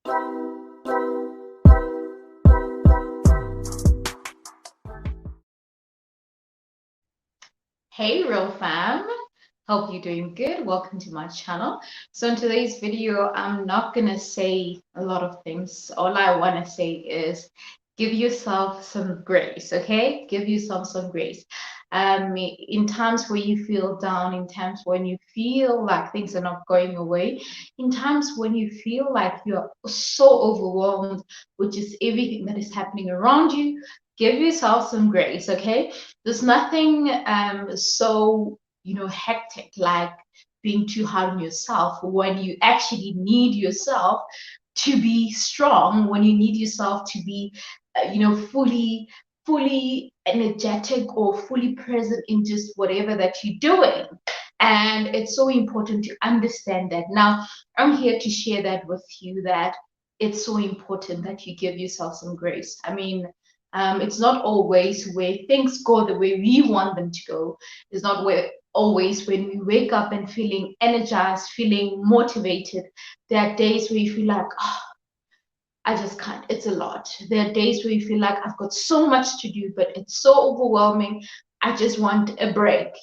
Hey real fam, hope you're doing good. Welcome to my channel. So in today's video, I'm not gonna say a lot of things. All I want to say is give yourself some grace, okay? Give yourself some grace. In times where you feel down, in times when you feel like things are not going your way, in times when you feel like you're so overwhelmed with just everything that is happening around you, give yourself some grace, okay? There's nothing so hectic like being too hard on yourself when you actually need yourself to be strong, when you need yourself to be fully energetic or fully present in just whatever that you're doing. And it's so important to understand that. Now I'm here to share that with you, that it's so important that you give yourself some grace. I mean, it's not always where things go the way we want them to go. It's not where always when we wake up and feeling energized, feeling motivated. There are days where you feel like, oh, I just can't. It's a lot. There are days where you feel like I've got so much to do, but it's so overwhelming. I just want a break,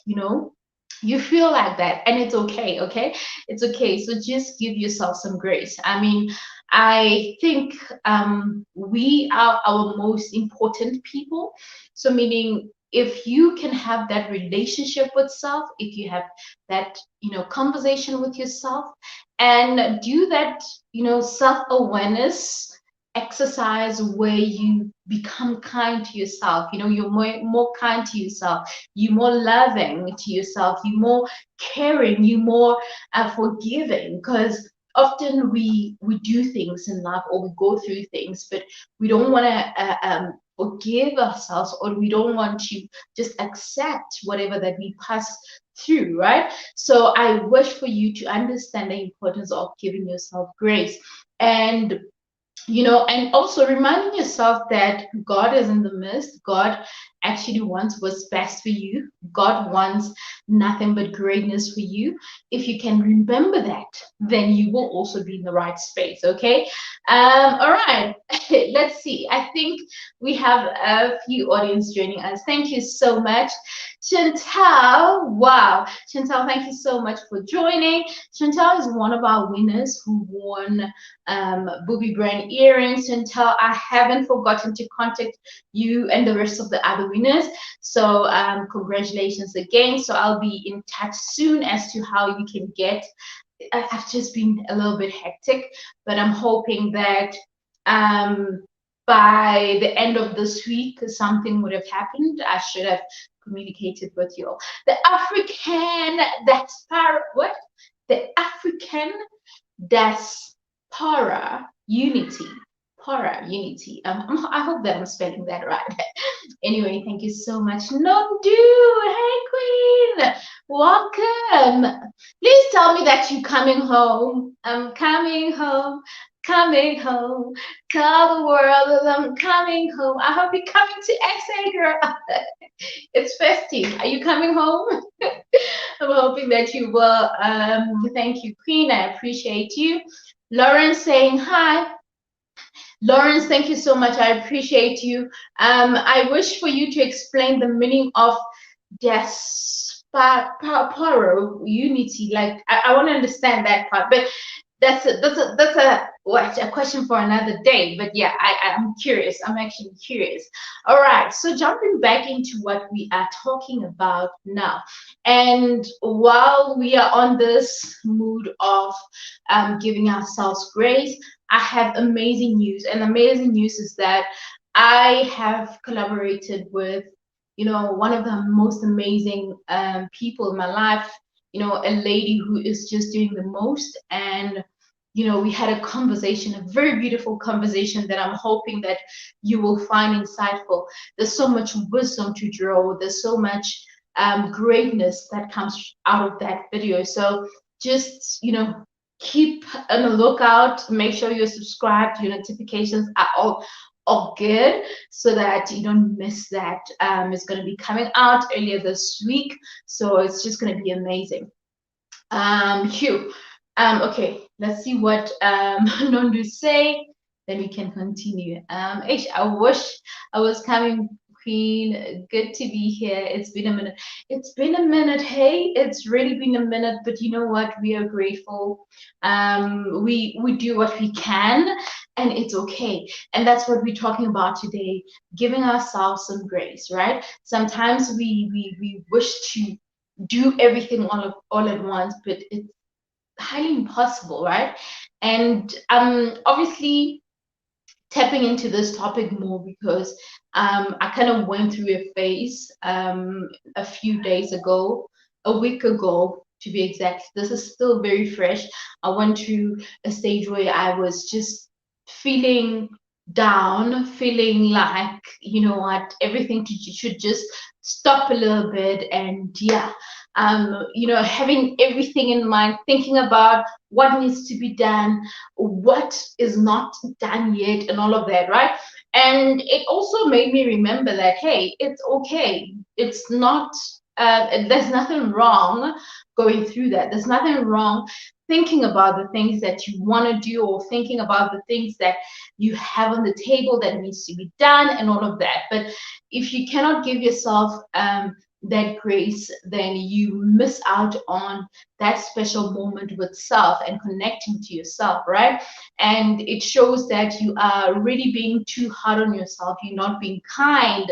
You feel like that, and it's okay, okay? It's okay. So just give yourself some grace. I mean, I think we are our most important people. So meaning if you can have that relationship with self, if you have that, conversation with yourself and do that, self-awareness exercise where you become kind to yourself, you're more kind to yourself, you're more loving to yourself, you're more caring, you're more forgiving, because often we do things in life or we go through things, but we don't want to forgive ourselves, or we don't want to just accept whatever that we pass through, right? So I wish for you to understand the importance of giving yourself grace, and and also reminding yourself that God is in the midst. God actually wants what's best for you. God wants nothing but greatness for you. If you can remember that, then you will also be in the right space, okay? All right, let's see. I think we have a few audience joining us. Thank you so much. Chantal, wow. Chantal, thank you so much for joining. Chantal is one of our winners who won booby brand earrings. Chantal, I haven't forgotten to contact you and the rest of the other winners. So congratulations again. So I'll be in touch soon as to how you can get. I've just been a little bit hectic, but I'm hoping that by the end of this week, something would have happened. I should have communicated with you all. The African diaspora, what? The African diaspora unity. Para unity. I hope that I'm spelling that right. Anyway, thank you so much. No, dude. Hey, Queen. Welcome. Please tell me that you're coming home. I'm coming home. Coming home. Tell the world that I'm coming home. I hope you're coming to SA, girl. It's festive. Are you coming home? I'm hoping that you will. Thank you, Queen. I appreciate you. Lawrence saying hi. Lawrence, thank you so much. I appreciate you. I wish for you to explain the meaning of diaspora unity. Like I want to understand that part, but that's a question for another day. But yeah, I'm curious. I'm actually curious. All right, so jumping back into what we are talking about now, and while we are on this mood of giving ourselves grace, I have amazing news. And amazing news is that I have collaborated with one of the most amazing people in my life, a lady who is just doing the most. And we had a conversation, a very beautiful conversation that I'm hoping that you will find insightful. There's so much wisdom to draw. There's so much greatness that comes out of that video. So just keep on the lookout. Make sure you're subscribed. Your notifications are all good, so that you don't miss that. It's going to be coming out earlier this week, so it's just going to be amazing. Hugh, Okay, let's see what Nondu say. Then we can continue. I wish I was coming, Queen. Good to be here. It's been a minute. It's been a minute. Hey, it's really been a minute. But you know what? We are grateful. We do what we can, and it's okay. And that's what we're talking about today. Giving ourselves some grace, right? Sometimes we wish to do everything all at once, but it's highly impossible, right? And obviously tapping into this topic more because I kind of went through a phase a few days ago, a week ago to be exact. This is still very fresh. I went through a stage where I was just feeling down, feeling like, you know what, everything should just stop a little bit. And yeah, you know, having everything in mind, thinking about what needs to be done, what is not done yet, and all of that, right? And it also made me remember that, hey, it's okay. It's not, there's nothing wrong going through that. There's nothing wrong thinking about the things that you want to do, or thinking about the things that you have on the table that needs to be done, and all of that. But if you cannot give yourself that grace, then you miss out on that special moment with self and connecting to yourself, right? And it shows that you are really being too hard on yourself. You're not being kind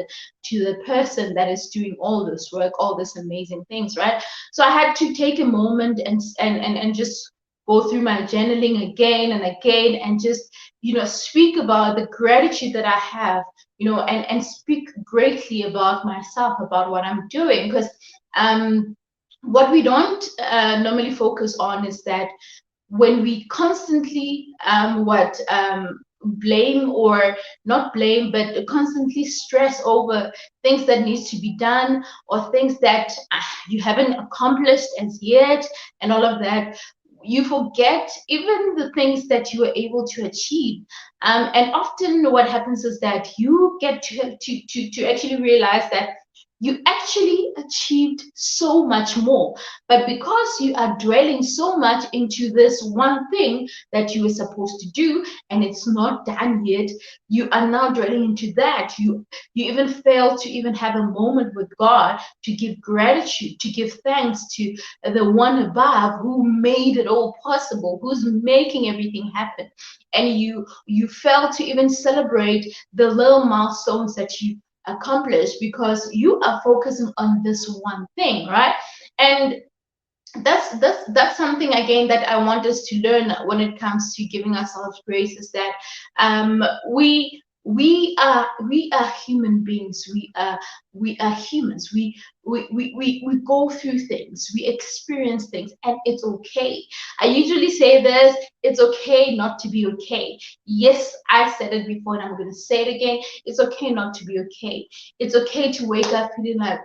to the person that is doing all this work, all these amazing things, right? So I had to take a moment and just go through my journaling again and again, and just, you know, speak about the gratitude that I have, you know, and speak greatly about myself, about what I'm doing. Because what we don't normally focus on is that when we constantly blame, or not blame, but constantly stress over things that needs to be done, or things that you haven't accomplished as yet, and all of that, you forget even the things that you were able to achieve. And often what happens is that you get to actually realize that you actually achieved so much more. But because you are dwelling so much into this one thing that you were supposed to do, and it's not done yet, you are now dwelling into that. You even fail to even have a moment with God to give gratitude, to give thanks to the one above who made it all possible, who's making everything happen. And you fail to even celebrate the little milestones that you accomplish, because you are focusing on this one thing, right? And that's something again that I want us to learn when it comes to giving ourselves grace, is that we are human beings. We are humans. We go through things, we experience things, and it's okay. I usually say this: it's okay not to be okay. Yes, I said it before, and I'm going to say it again. It's okay not to be okay. It's okay to wake up feeling like,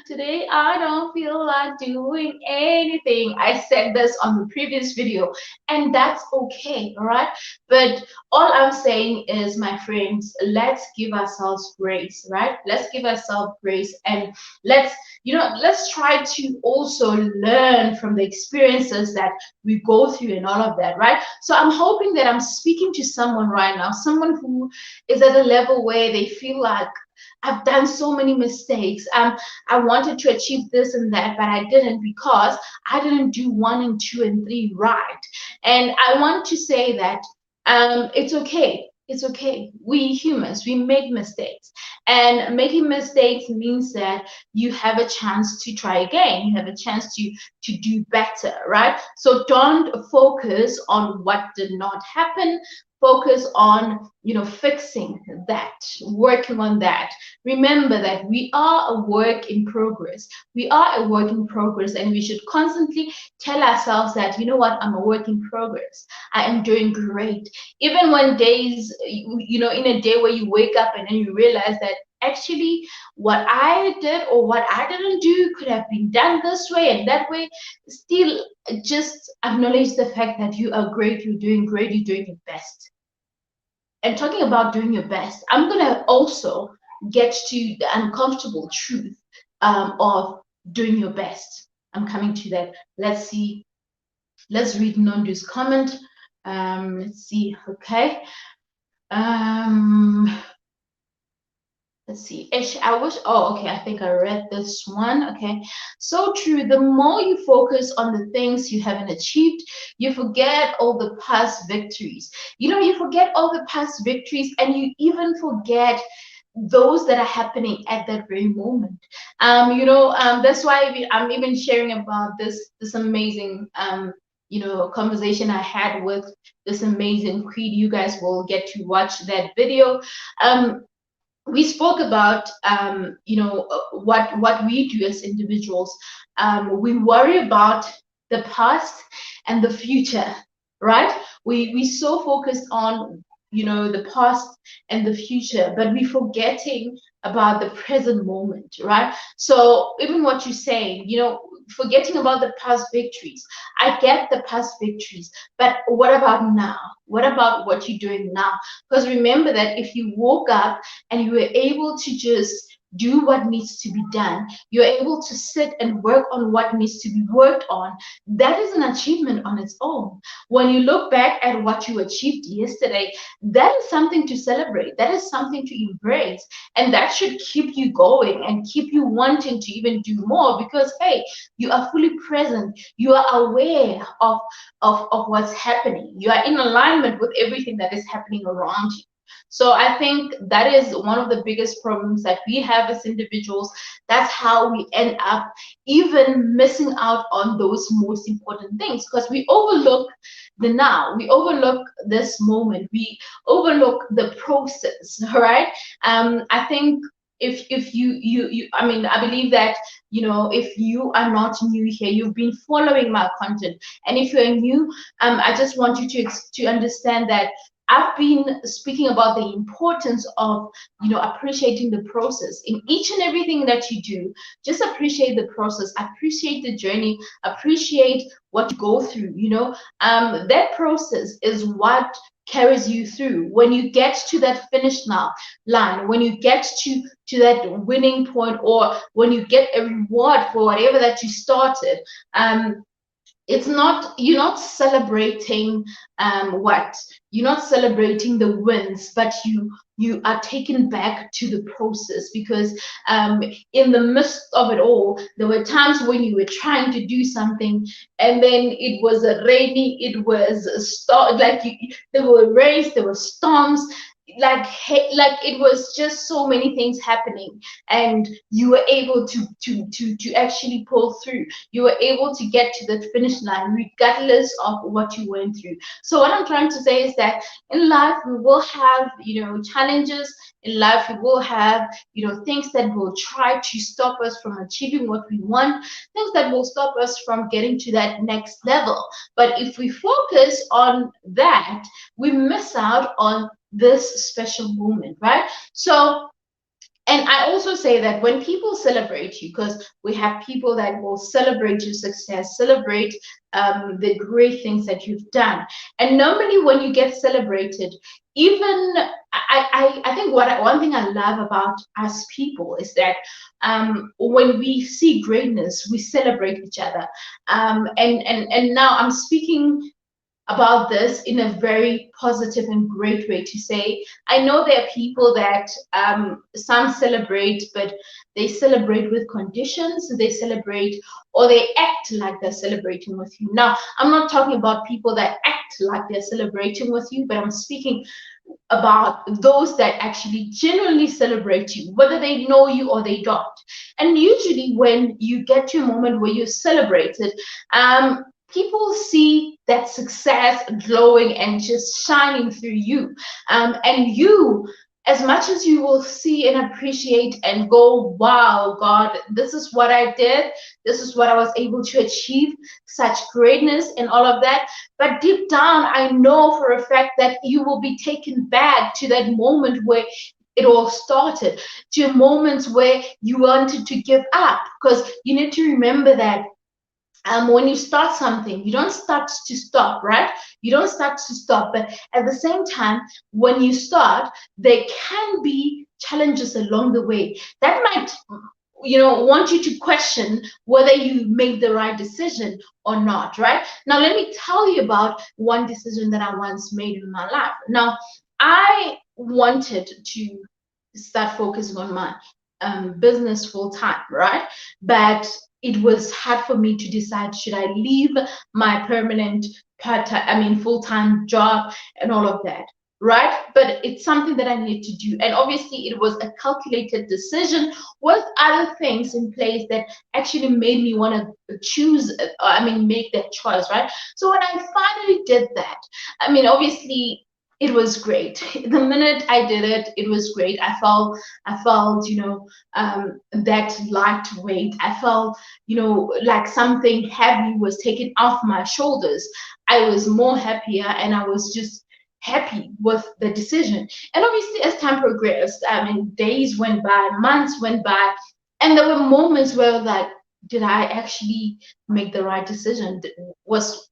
today I don't feel like doing anything. I said this on the previous video, and that's okay, all right? But all I'm saying is, my friends, let's give ourselves grace, right? Let's give ourselves grace, and let's, let's try to also learn from the experiences that we go through and all of that, right? So I'm hoping that I'm speaking to someone right now, someone who is at a level where they feel like, I've done so many mistakes. I wanted to achieve this and that, but I didn't, because I didn't do 1 and 2 and 3 right. And I want to say that it's okay. It's okay. We humans, we make mistakes. And making mistakes means that you have a chance to try again. You have a chance to do better, right? So don't focus on what did not happen. Focus on, fixing that, working on that. Remember that we are a work in progress. We are a work in progress, and we should constantly tell ourselves that, you know what, I'm a work in progress. I am doing great. Even when days, in a day where you wake up and then you realize that actually what I did or what I didn't do could have been done this way and that way, still just acknowledge the fact that you are great, you're doing great, you're doing your best. And talking about doing your best, I'm going to also get to the uncomfortable truth of doing your best. I'm coming to that. Let's see. Let's read Nondu's comment. Let's see. Okay. Um, let's see. Ish, I wish. Oh, okay. I think I read this one. Okay. So true. The more you focus on the things you haven't achieved, you forget all the past victories. You forget all the past victories, and you even forget those that are happening at that very moment. That's why I'm even sharing about this amazing conversation I had with this amazing creed. You guys will get to watch that video. We spoke about what we do as individuals. We worry about the past and the future, right? We so focused on the past and the future, but we forgetting about the present moment, right? So even what you're saying, forgetting about the past victories. I get the past victories, but what about now? What about what you're doing now? Because remember that if you woke up and you were able to just do what needs to be done, you're able to sit and work on what needs to be worked on, that is an achievement on its own. When you look back at what you achieved yesterday, that is something to celebrate, that is something to embrace, and that should keep you going and keep you wanting to even do more, because hey, you are fully present, you are aware of what's happening, you are in alignment with everything that is happening around you. So I think that is one of the biggest problems that we have as individuals. That's how we end up even missing out on those most important things, because we overlook the now, we overlook this moment, we overlook the process, right? I think if you I mean, I believe that if you are not new here, you've been following my content, and if you're new, I just want you to understand that I've been speaking about the importance of appreciating the process in each and everything that you do. Just appreciate the process, appreciate the journey, appreciate what you go through. That process is what carries you through. When you get to that finish line, when you get to that winning point, or when you get a reward for whatever that you started, it's not, you're not celebrating what you're not celebrating the wins, but you are taken back to the process, because in the midst of it all, there were times when you were trying to do something, and then it was a rainy, it was a storm, like there were rains, there were storms, like it was just so many things happening, and you were able to actually pull through, you were able to get to the finish line regardless of what you went through. So what I'm trying to say is that in life we will have challenges, in life we will have things that will try to stop us from achieving what we want, things that will stop us from getting to that next level. But if we focus on that, we miss out on this special moment, right? So, and I also say that when people celebrate you, because we have people that will celebrate your success, celebrate the great things that you've done. And normally when you get celebrated, even I think one thing I love about us people is that when we see greatness, we celebrate each other. And now I'm speaking about this in a very positive and great way, to say, I know there are people that some celebrate, but they celebrate with conditions, they celebrate or they act like they're celebrating with you. Now, I'm not talking about people that act like they're celebrating with you, but I'm speaking about those that actually genuinely celebrate you, whether they know you or they don't. And usually when you get to a moment where you're celebrated, people see that success glowing and just shining through you. And you, as much as you will see and appreciate and go, wow, God, this is what I did, this is what I was able to achieve, such greatness and all of that. But deep down, I know for a fact that you will be taken back to that moment where it all started, to moments where you wanted to give up. Because you need to remember that when you start something, you don't start to stop, right? You don't start to stop, but at the same time, when you start, there can be challenges along the way that might want you to question whether you made the right decision or not, right? Now, let me tell you about one decision that I once made in my life. Now, I wanted to start focusing on my business full time, right? But it was hard for me to decide, should I leave my permanent full time job and all of that, right? But it's something that I need to do. And obviously, it was a calculated decision with other things in place that actually made me want to make that choice, right? So when I finally did that, obviously, it was great. The minute I did it, it was great. I felt, that lightweight. I felt, like something heavy was taken off my shoulders. I was more happier, and I was just happy with the decision. And obviously, as time progressed, days went by, months went by, and there were moments where like, did I actually make the right decision? Was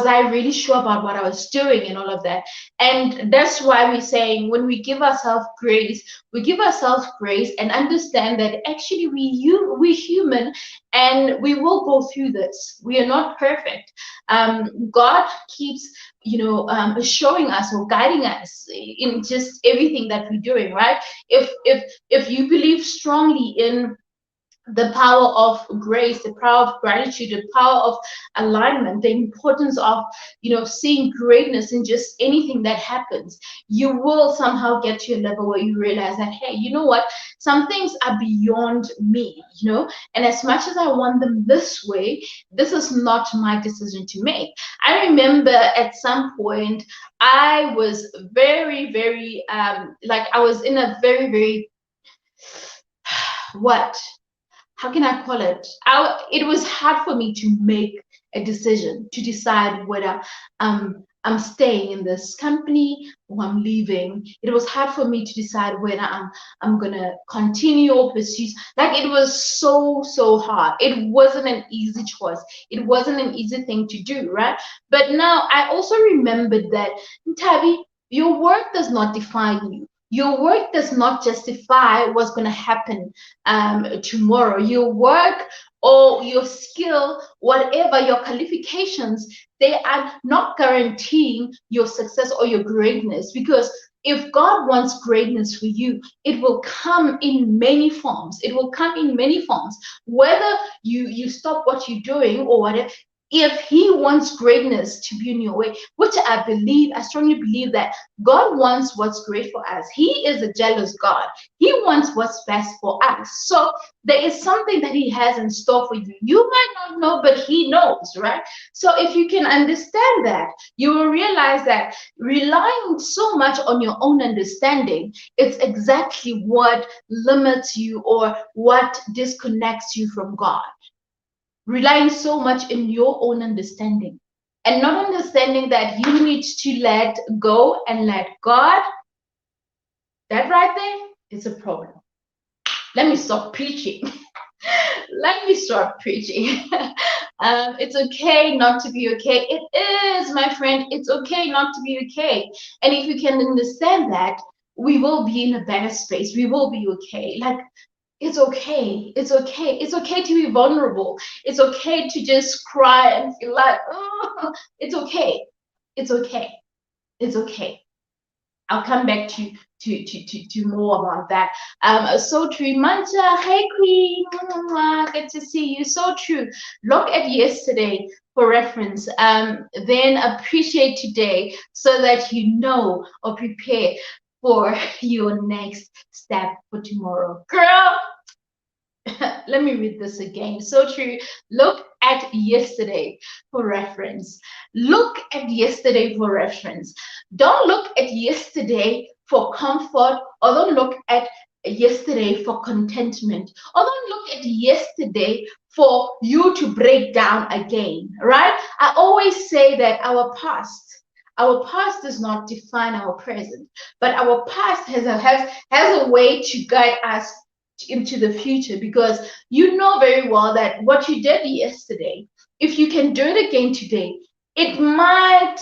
I really sure about what I was doing and all of that? And that's why we're saying, when we give ourselves grace, we give ourselves grace and understand that actually we're human, and we will go through this. We are not perfect. God keeps showing us or guiding us in just everything that we're doing, right? If you believe strongly in the power of grace, the power of gratitude, the power of alignment, the importance of seeing greatness in just anything that happens, you will somehow get to a level where you realize that, hey, you know what, some things are beyond me, and as much as I want them this way, this is not my decision to make. I remember at some point I was very, very I was in a very, very what how can I call it? It was hard for me to make a decision, to decide whether I'm staying in this company or I'm leaving. It was hard for me to decide whether I'm gonna continue or pursue. Like, it was so hard. It wasn't an easy choice. It wasn't an easy thing to do, right? But now I also remembered that, Ntabi, your work does not define you. Your work does not justify what's going to happen tomorrow. Your work or your skill, whatever your qualifications, they are not guaranteeing your success or your greatness. Because if God wants greatness for you, it will come in many forms. It will come in many forms. Whether you stop what you're doing or whatever, if he wants greatness to be in your way, which I strongly believe that God wants what's great for us. He is a jealous God. He wants what's best for us. So there is something that he has in store for you. You might not know, but he knows, right? So if you can understand that, you will realize that relying so much on your own understanding, it's exactly what limits you or what disconnects you from God. Relying so much in your own understanding and not understanding that you need to let go and let God, that right there is a problem. Let me stop preaching. Let me stop preaching. It's okay not to be okay. It is, my friend. It's okay not to be okay. And if you can understand that, we will be in a better space. We will be okay. Like, it's okay. It's okay. It's okay to be vulnerable. It's okay to just cry and feel like, oh, it's okay. It's okay. It's okay. I'll come back to more about that. So true. Manta, hey Queen. Good to see you. So true. Look at yesterday for reference. Then appreciate today so that you know or prepare for your next step for tomorrow. Girl, let me read this again. So true. Look at yesterday for reference. Look at yesterday for reference. Don't look at yesterday for comfort, or don't look at yesterday for contentment, or don't look at yesterday for you to break down again, right? I always say that our past does not define our present, but our past has a way to guide us into the future, because you know very well that what you did yesterday, if you can do it again today, it might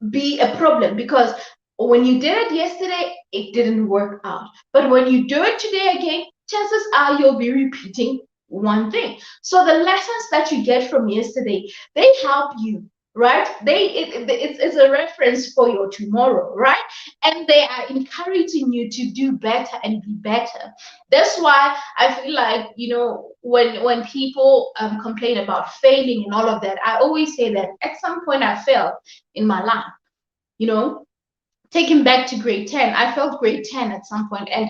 be a problem, because when you did it yesterday, it didn't work out. But when you do it today again, chances are you'll be repeating one thing. So the lessons that you get from yesterday, they help you, right? It's a reference for your tomorrow, right? And they are encouraging you to do better and be better. That's why I feel like, when people complain about failing and all of that, I always say that at some point I failed in my life. you know Taking back to grade 10, I felt grade 10 at some point, and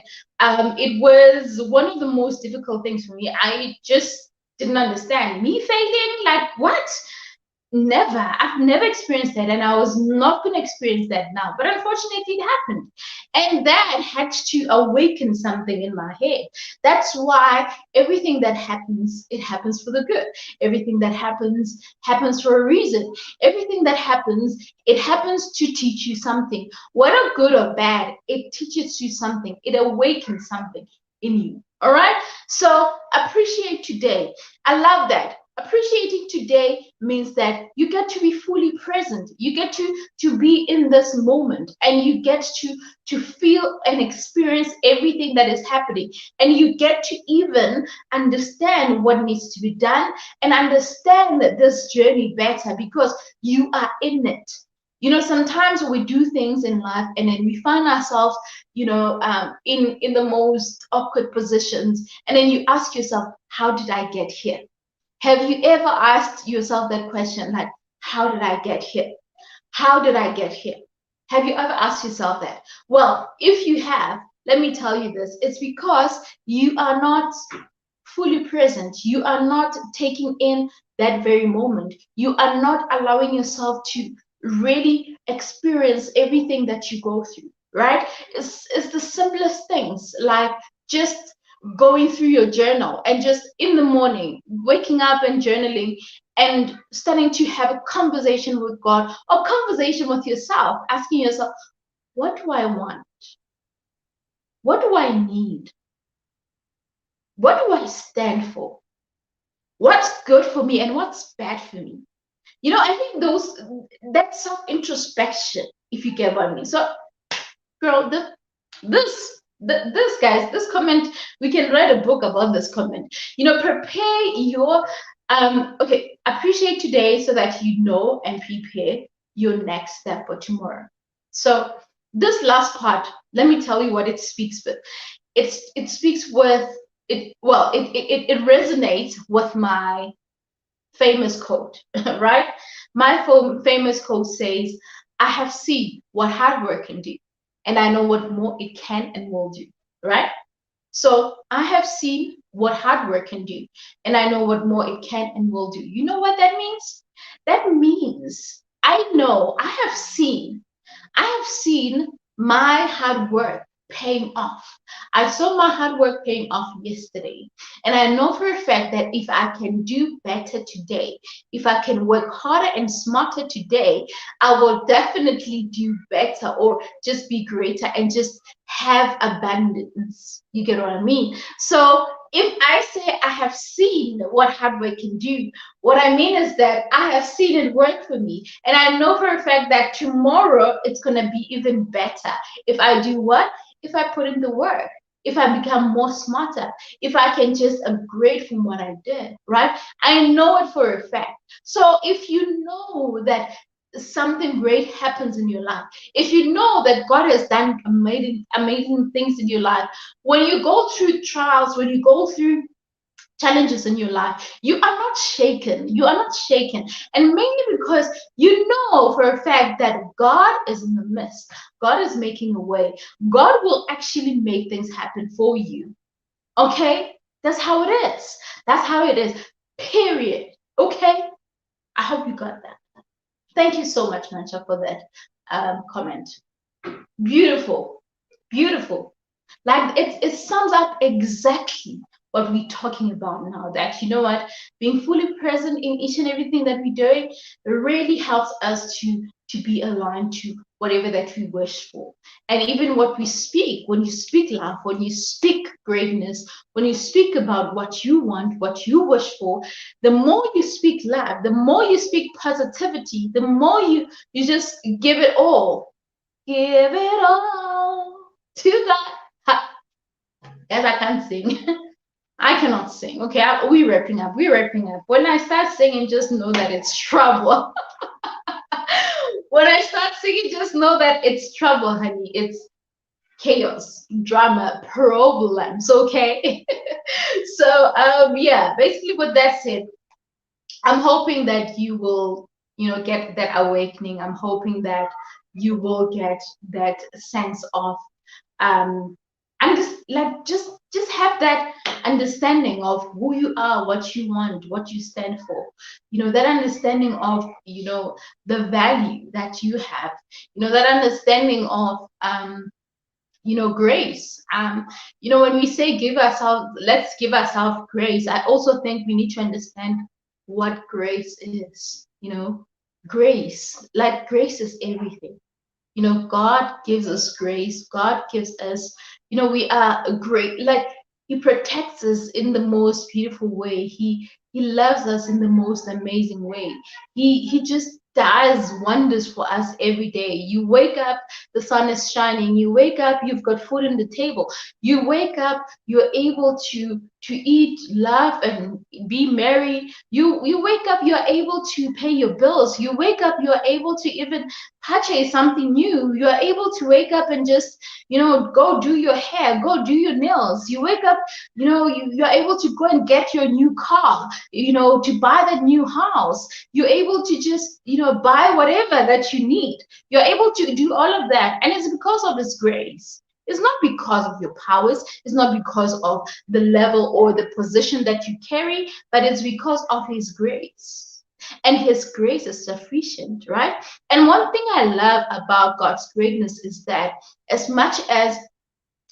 it was one of the most difficult things for me. I just didn't understand me failing. Like, what? Never. I've never experienced that, and I was not going to experience that now. But unfortunately, it happened. And that had to awaken something in my head. That's why everything that happens, it happens for the good. Everything that happens, happens for a reason. Everything that happens, it happens to teach you something. Whether good or bad, it teaches you something. It awakens something in you. All right? So appreciate today. I love that. Appreciating today means that you get to be fully present. You get to be in this moment, and you get to feel and experience everything that is happening, and you get to even understand what needs to be done and understand this journey better because you are in it. Sometimes we do things in life and then we find ourselves, in the most awkward positions, and then you ask yourself, how did I get here? Have you ever asked yourself that question, like, how did I get here? How did I get here? Have you ever asked yourself that? Well, if you have, let me tell you this. It's because you are not fully present. You are not taking in that very moment. You are not allowing yourself to really experience everything that you go through, right? It's the simplest things, like just going through your journal and just in the morning waking up and journaling and starting to have a conversation with God or conversation with yourself, asking yourself, what do I want? What do I need? What do I stand for? What's good for me and what's bad for me? I think that's self-introspection, if you get what I mean. So, girl, this guys, this comment, we can write a book about this comment. Prepare your okay, appreciate today so that you know and prepare your next step for tomorrow. So this last part, let me tell you what it speaks with. It speaks with it. Well, it resonates with my famous quote, right? My famous quote says, I have seen what hard work can do, and I know what more it can and will do, right? So I have seen what hard work can do, and I know what more it can and will do. You know what that means? That means I have seen my hard work paying off. I saw my hard work paying off yesterday. And I know for a fact that if I can do better today, if I can work harder and smarter today, I will definitely do better or just be greater and just have abundance. You get what I mean? So if I say I have seen what hard work can do, what I mean is that I have seen it work for me. And I know for a fact that tomorrow it's going to be even better. If I do what? If I put in the work, if I become more smarter, if I can just upgrade from what I did, right? I know it for a fact. So if you know that something great happens in your life, if you know that God has done amazing things in your life, when you go through trials, when you go through challenges in your life, you are not shaken. You are not shaken. And mainly because you know for a fact that God is in the midst. God is making a way. God will actually make things happen for you. Okay? That's how it is. That's how it is. Period. Okay? I hope you got that. Thank you so much, Mancha, for that comment. Beautiful. Beautiful. Like it sums up exactly what we're talking about now, that being fully present in each and everything that we're doing really helps us to be aligned to whatever that we wish for. And even what we speak, when you speak love, when you speak greatness, when you speak about what you want, what you wish for, the more you speak love, the more you speak positivity, the more you just give it all to God. Guys, I can't sing. I cannot sing. Okay, we wrapping up. We're wrapping up. When I start singing, just know that it's trouble. When I start singing, just know that it's trouble, honey. It's chaos, drama, problems. Okay. So yeah, basically what that said, I'm hoping that you will, get that awakening. I'm hoping that you will get that sense of um and just have that understanding of who you are, what you want, what you stand for, that understanding of the value that you have, that understanding of grace. When we say let's give ourselves grace, I also think we need to understand what grace is. Grace, like grace is everything. God gives us grace. God gives us, we are great. Like He protects us in the most beautiful way. He loves us in the most amazing way. He just does wonders for us every day. You wake up, the sun is shining. You wake up, you've got food on the table. You wake up, you're able to eat, laugh, and be merry. You wake up, you're able to pay your bills. You wake up, you're able to even purchase something new. You're able to wake up and just go do your hair, go do your nails. You wake up, you're able to go and get your new car, to buy that new house. You're able to just buy whatever that you need. You're able to do all of that, and it's because of His grace. It's not because of your powers. It's not because of the level or the position that you carry, but it's because of His grace. And His grace is sufficient, right? And one thing I love about God's greatness is that as much as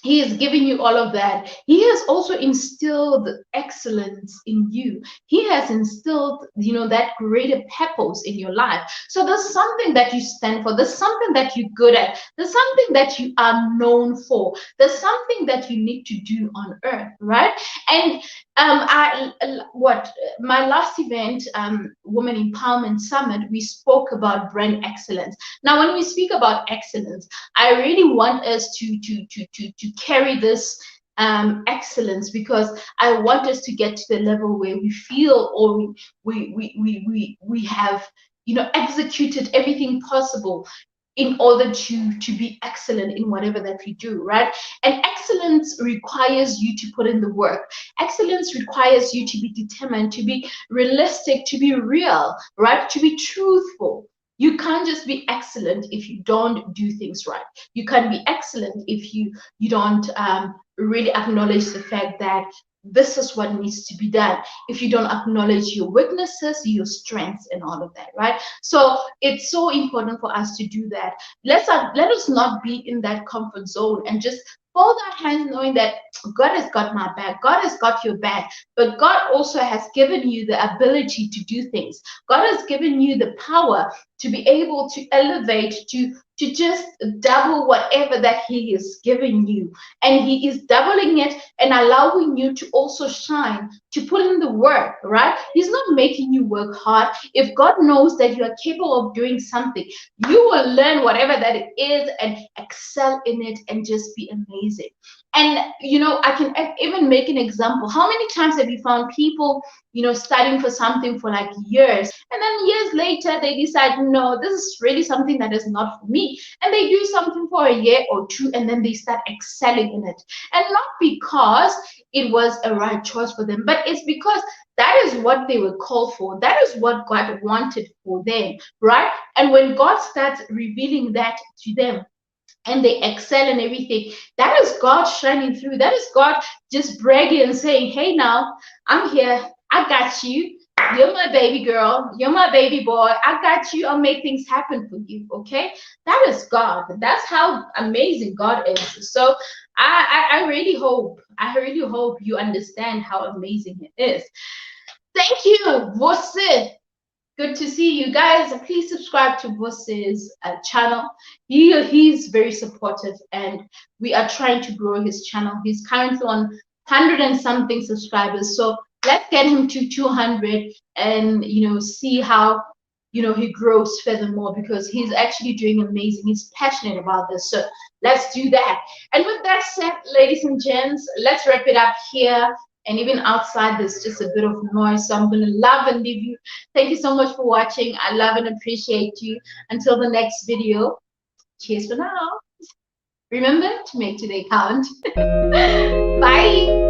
He is giving you all of that, He has also instilled excellence in you. He has instilled, that greater purpose in your life. So there's something that you stand for. There's something that you're good at. There's something that you are known for. There's something that you need to do on earth, right? And my last event, Women Empowerment Summit, we spoke about brand excellence. Now, when we speak about excellence, I really want us to carry this excellence, because I want us to get to the level where we feel, or we have executed everything possible in order to be excellent in whatever that we do, right? And excellence requires you to put in the work. Excellence requires you to be determined, to be realistic, to be real, right? To be truthful. You can't just be excellent if you don't do things right. You can't be excellent if you don't really acknowledge the fact that this is what needs to be done. If you don't acknowledge your weaknesses, your strengths, and all of that, right? So it's so important for us to do that. Let us not be in that comfort zone and just fold our hands, knowing that God has got my back. God has got your back. But God also has given you the ability to do things. God has given you the power to be able to elevate, to just double whatever that He is giving you. And He is doubling it and allowing you to also shine, to put in the work, right? He's not making you work hard. If God knows that you are capable of doing something, you will learn whatever that it is and excel in it and just be amazing. And I can even make an example. How many times have you found people studying for something for like years, and then years later they decide, no, this is really something that is not for me, and they do something for a year or two, and then they start excelling in it. And not because it was a right choice for them, but it's because that is what they were called for. That is what God wanted for them, right? And when God starts revealing that to them, and they excel in everything, that is God shining through. That is God just bragging and saying, hey, now I'm here. I got you. You're my baby girl. You're my baby boy. I got you. I'll make things happen for you. Okay. That is God. That's how amazing God is. So I really hope you understand how amazing it is. Thank you, Você. Good to see you guys. Please subscribe to Boss's channel. He's very supportive, and we are trying to grow his channel. He's currently on 100 and something subscribers. So let's get him to 200 and see how he grows furthermore, because he's actually doing amazing. He's passionate about this. So Let's do that. And with that said, ladies and gents, let's wrap it up here. And even outside, there's just a bit of noise. So I'm going to love and leave you. Thank you so much for watching. I love and appreciate you. Until the next video, cheers for now. Remember to make today count. Bye.